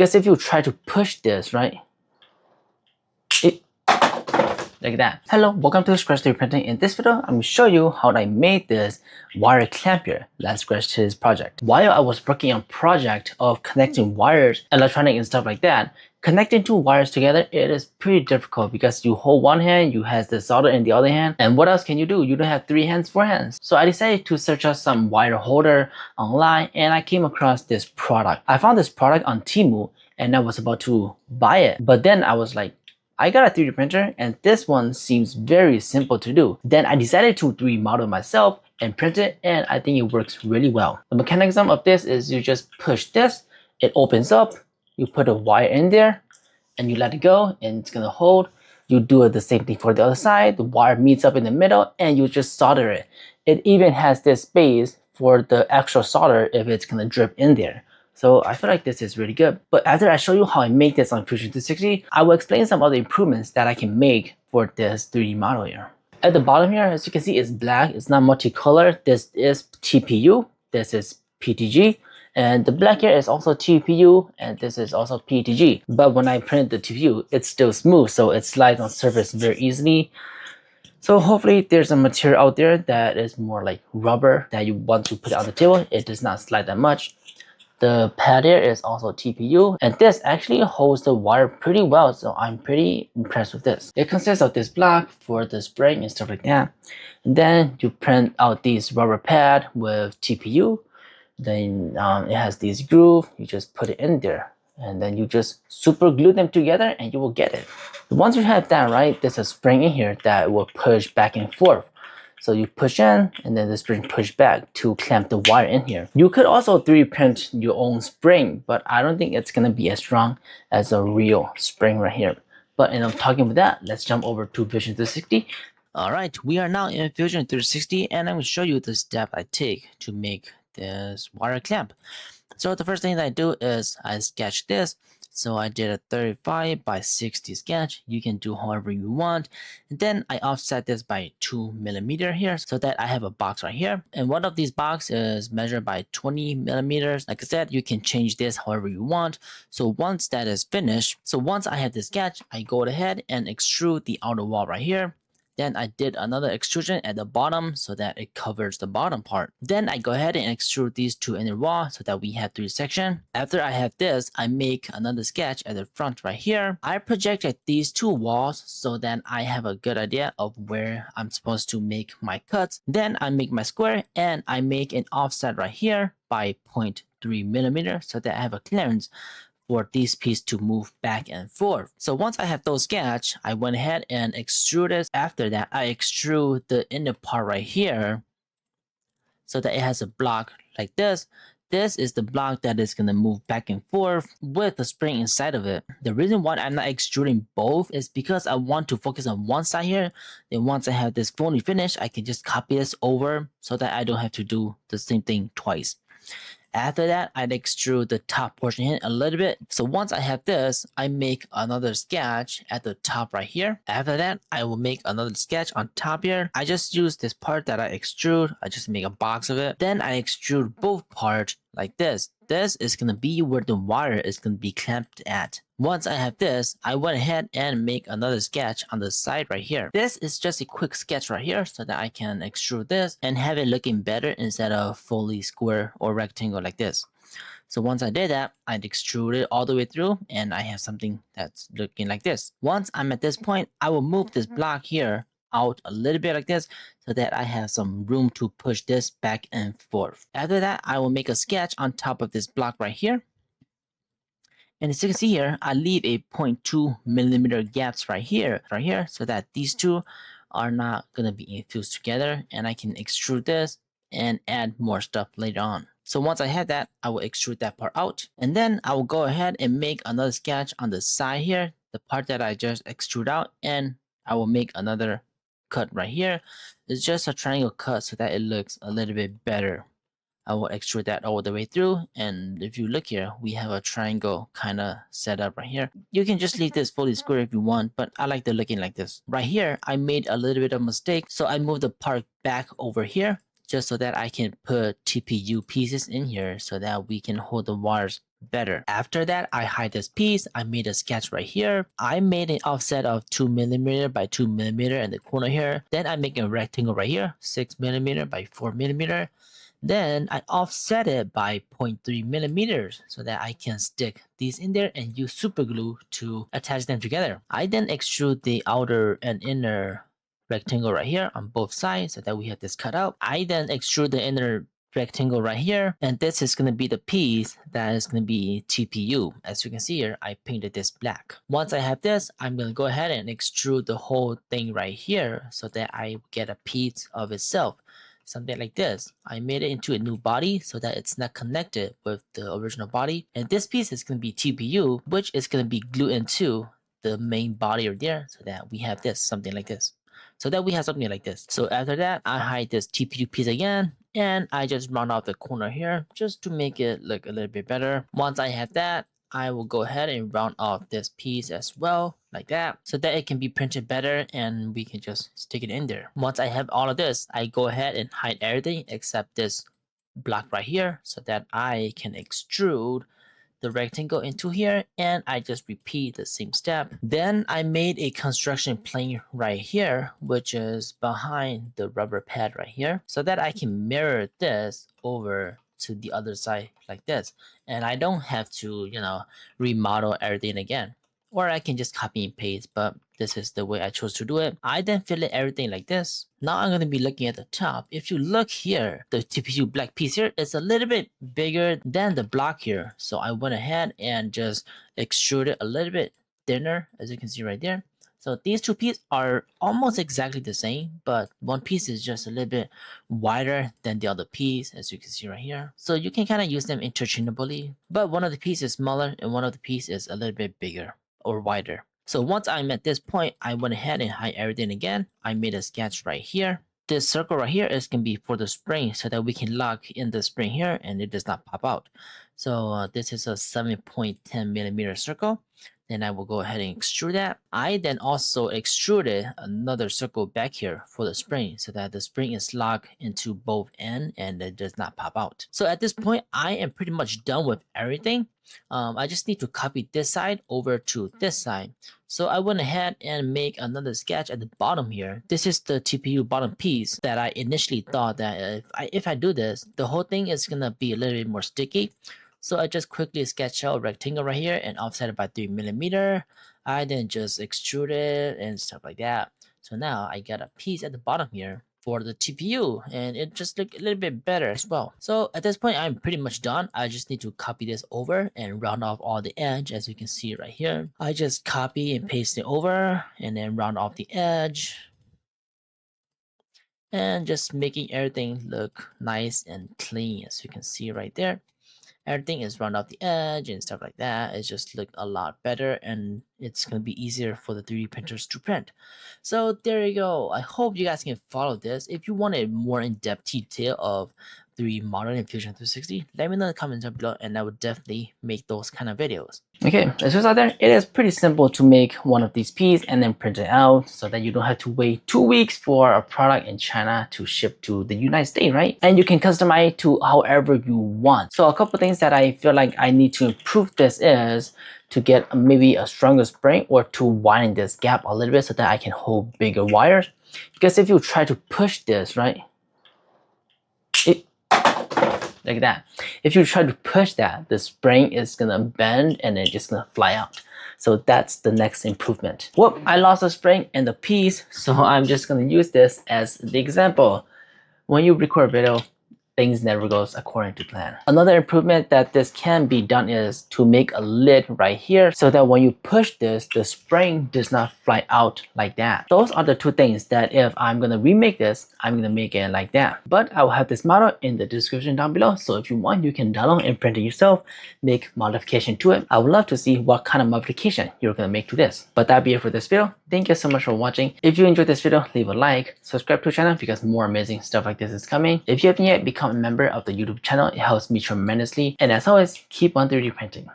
Because if you try to push this, right, it like that. Hello, welcome to Scratch 3D Printing. In this video, I'm going to show you how I made this wire clamp here. Let's scratch this project. While I was working on project of connecting wires, electronic and stuff like that, connecting two wires together, it is pretty difficult because you hold one hand, you have the solder in the other hand, and what else can you do? You don't have 3 hands, 4 hands. So I decided to search out some wire holder online, and I came across this product. I found this product on Temu, and I was about to buy it, but then I was like, I got a 3D printer and this one seems very simple to do. Then I decided to 3D model myself and print it, and I think it works really well. The mechanism of this is you just push this, it opens up, you put a wire in there and you let it go and it's gonna hold. You do the same thing for the other side, the wire meets up in the middle and you just solder it. It even has this space for the extra solder if it's gonna drip in there. So I feel like this is really good. But after I show you how I make this on Fusion 360, I will explain some other improvements that I can make for this 3D model here. At the bottom here, as you can see, it's black. It's not multicolor. This is TPU. This is PTG. And the black here is also TPU, and this is also PTG. But when I print the TPU, it's still smooth, so it slides on surface very easily. So hopefully there's a material out there that is more like rubber that you want to put on the table. It does not slide that much. The pad here is also TPU, and this actually holds the wire pretty well, so I'm pretty impressed with this. It consists of this block for the spring and stuff like that. And then you print out these rubber pad with TPU. Then it has these groove, you just put it in there. And then you just super glue them together and you will get it. Once you have that, right, there's a spring in here that will push back and forth. So you push in and then the spring push back to clamp the wire in here. You could also 3D print your own spring, but I don't think it's gonna be as strong as a real spring right here. But enough talking about that, let's jump over to Fusion 360. All right, we are now in Fusion 360 and I'm gonna show you the step I take to make this wire clamp. So the first thing that I do is I sketch this. So I did a 35 by 60 sketch. You can do however you want. And then I offset this by 2mm here so that I have a box right here. And one of these boxes is measured by 20mm. Like I said, you can change this however you want. So once that is finished, so once I have this sketch, I go ahead and extrude the outer wall right here. Then I did another extrusion at the bottom so that it covers the bottom part. Then I go ahead and extrude these two inner walls so that we have 3 sections. After I have this, I make another sketch at the front right here. I projected these 2 walls so that I have a good idea of where I'm supposed to make my cuts. Then I make my square and I make an offset right here by 0.3mm so that I have a clearance for these pieces to move back and forth. So once I have those sketched, I went ahead and extruded. After that, I extrude the inner part right here so that it has a block like this. This is the block that is going to move back and forth with the spring inside of it. The reason why I'm not extruding both is because I want to focus on one side here. Then once I have this fully finished, I can just copy this over so that I don't have to do the same thing twice. After that, I'd extrude the top portion here a little bit. So once I have this, I make another sketch at the top right here. After that, I will make another sketch on top here. I just use this part that I extrude. I just make a box of it. Then I extrude both parts like this. This is going to be where the wire is going to be clamped at. Once I have this, I went ahead and make another sketch on the side right here. This is just a quick sketch right here so that I can extrude this and have it looking better instead of fully square or rectangle like this. So once I did that, I'd extrude it all the way through and I have something that's looking like this. Once I'm at this point, I will move this block here out a little bit like this so that I have some room to push this back and forth. After that, I will make a sketch on top of this block right here. And as you can see here, I leave a 0.2mm gaps right here, so that these two are not going to be infused together, and I can extrude this and add more stuff later on. So once I have that, I will extrude that part out, and then I will go ahead and make another sketch on the side here, the part that I just extrude out, and I will make another cut right here. It's just a triangle cut so that it looks a little bit better. I will extrude that all the way through, and if you look here, we have a triangle kind of set up right here. You can just leave this fully square if you want, but I like the looking like this. Right here, I made a little bit of a mistake, so I moved the part back over here just so that I can put TPU pieces in here so that we can hold the wires better. After that, I hide this piece. I made a sketch right here. I made an offset of 2mm by 2mm in the corner here. Then I make a rectangle right here, 6mm by 4mm. Then I offset it by 0.3 millimeters so that I can stick these in there and use super glue to attach them together. I then extrude the outer and inner rectangle right here on both sides so that we have this cut out. I then extrude the inner rectangle right here, and this is going to be the piece that is going to be TPU. As you can see here, I painted this black. Once I have this, I'm going to go ahead and extrude the whole thing right here so that I get a piece of itself. Something like this. I made it into a new body so that it's not connected with the original body. And this piece is going to be TPU, which is going to be glued into the main body right there so that we have this, something like this. So that we have something like this. So after that, I hide this TPU piece again, and I just round off the corner here just to make it look a little bit better. Once I have that, I will go ahead and round off this piece as well, like that, so that it can be printed better and we can just stick it in there. Once I have all of this, I go ahead and hide everything except this block right here so that I can extrude the rectangle into here, and I just repeat the same step. Then I made a construction plane right here, which is behind the rubber pad right here, so that I can mirror this over to the other side like this, and I don't have to, remodel everything again. Or I can just copy and paste, but this is the way I chose to do it. I then fill in everything like this. Now I'm going to be looking at the top. If you look here, the TPU black piece here is a little bit bigger than the block here. So I went ahead and just extrude it a little bit thinner, as you can see right there. So these two pieces are almost exactly the same, but one piece is just a little bit wider than the other piece, as you can see right here. So you can kind of use them interchangeably, but one of the pieces is smaller and one of the pieces is a little bit bigger or wider. So once I'm at this point, I went ahead and hide everything again. I made a sketch right here. This circle right here is going to be for the spring so that we can lock in the spring here and it does not pop out. So this is a 7.10 millimeter circle. Then I will go ahead and extrude that. I then also extruded another circle back here for the spring so that the spring is locked into both ends and it does not pop out. So at this point, I am pretty much done with everything. I just need to copy this side over to this side. So I went ahead and make another sketch at the bottom here. This is the TPU bottom piece that I initially thought that if I do this, the whole thing is gonna be a little bit more sticky. So I just quickly sketch out a rectangle right here and offset it by 3mm. I then just extrude it and stuff like that. So now I got a piece at the bottom here for the TPU, and it just look a little bit better as well. So at this point, I'm pretty much done. I just need to copy this over and round off all the edge, as you can see right here. I just copy and paste it over and then round off the edge, and just making everything look nice and clean, as you can see right there. Everything is round off the edge and stuff like that. It just look a lot better, and it's going to be easier for the 3D printers to print. So there you go. I hope you guys can follow this. If you want a more in-depth detail of 3D modeling in Fusion 360, let me know in the comments down below, and I would definitely make those kind of videos. Okay, as just out there, it is pretty simple to make one of these pieces and then print it out so that you don't have to wait 2 weeks for a product in China to ship to the United States, right? And you can customize it to however you want. So a couple things that I feel like I need to improve this is to get maybe a stronger spring or to widen this gap a little bit so that I can hold bigger wires. Because if you try to push this, right, like that. If you try to push that, the spring is gonna bend and it's just gonna fly out. So that's the next improvement. Whoop, I lost the spring and the piece, so I'm just gonna use this as the example. When you record a video, things never goes according to plan. Another improvement that this can be done is to make a lid right here so that when you push this, the spring does not fly out like that. Those are the two things that if I'm gonna remake this, I'm gonna make it like that. But I will have this model in the description down below, so if you want, you can download and print it yourself, make modification to it. I would love to see what kind of modification you're gonna make to this. But that'll be it for this video. Thank you so much for watching. If you enjoyed this video, leave a like, subscribe to the channel because more amazing stuff like this is coming. If you haven't yet become a member of the YouTube channel, it helps me tremendously. And as always, keep on 3D printing.